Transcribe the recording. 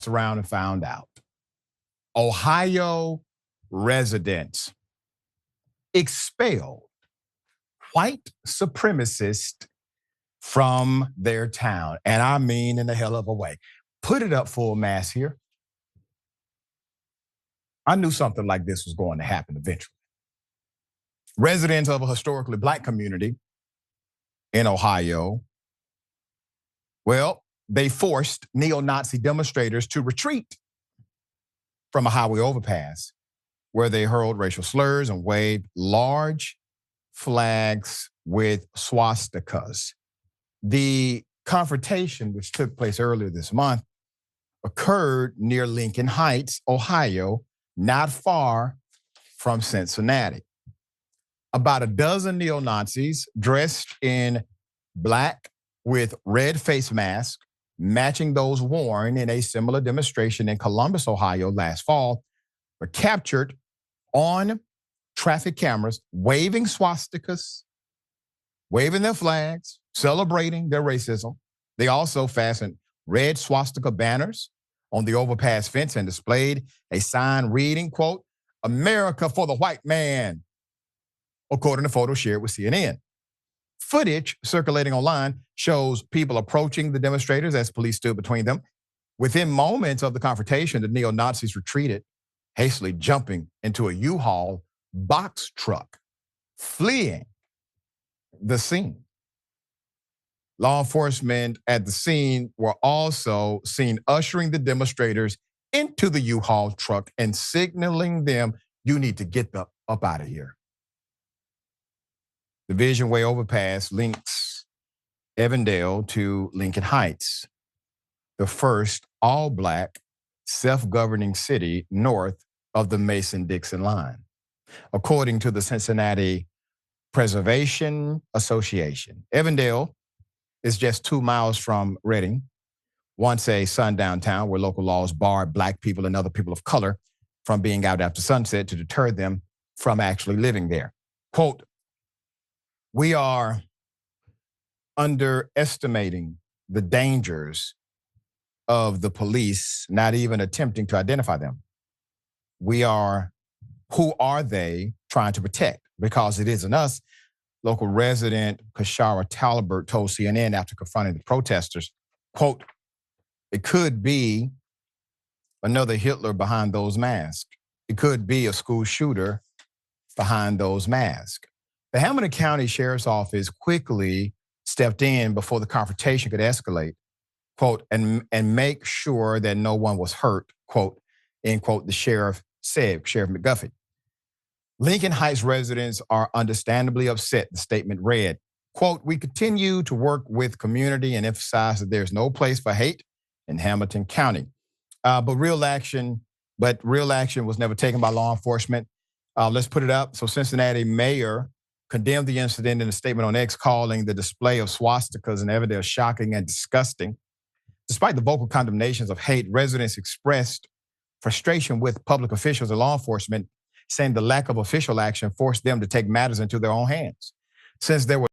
around and found out. Ohio residents expelled white supremacists from their town. And I mean in a hell of a way. Put it up full mass here. I knew something like this was going to happen eventually. Residents of a historically black community in Ohio, well, they forced neo-Nazi demonstrators to retreat from a highway overpass where they hurled racial slurs and waved large flags with swastikas. The confrontation, which took place earlier this month, occurred near Lincoln Heights, Ohio, not far from Cincinnati. About a dozen neo-Nazis dressed in black with red face masks, matching those worn in a similar demonstration in Columbus, Ohio last fall, were captured on traffic cameras, waving swastikas, waving their flags, celebrating their racism. They also fastened red swastika banners on the overpass fence and displayed a sign reading, quote, "America for the white man," according to photos shared with CNN. Footage circulating online shows people approaching the demonstrators as police stood between them. Within moments of the confrontation, the neo-Nazis retreated, hastily jumping into a U-Haul box truck, fleeing the scene. Law enforcement at the scene were also seen ushering the demonstrators into the U-Haul truck and signaling them, "You need to get up out of here." The Vision Way overpass links Evandale to Lincoln Heights, the first all-black self-governing city north of the Mason-Dixon line. According to the Cincinnati Preservation Association, Evandale is just 2 miles from Reading, once a sundown town where local laws barred black people and other people of color from being out after sunset to deter them from actually living there. Quote, "We are underestimating the dangers of the police, not even attempting to identify them. Who are they trying to protect? Because it isn't us," local resident Kashara Talbert told CNN after confronting the protesters. Quote, "It could be another Hitler behind those masks. It could be a school shooter behind those masks." The Hamilton County Sheriff's Office quickly stepped in before the confrontation could escalate, quote, and make sure that no one was hurt, quote, end quote, the sheriff said, Sheriff McGuffey. Lincoln Heights residents are understandably upset, the statement read. Quote, "We continue to work with community and emphasize that there's no place for hate in Hamilton County." But real action was never taken by law enforcement. Let's put it up. So Cincinnati mayor condemned the incident in a statement on X, calling the display of swastikas in Evandale shocking and disgusting. Despite the vocal condemnations of hate, residents expressed frustration with public officials and law enforcement, saying the lack of official action forced them to take matters into their own hands. Since there were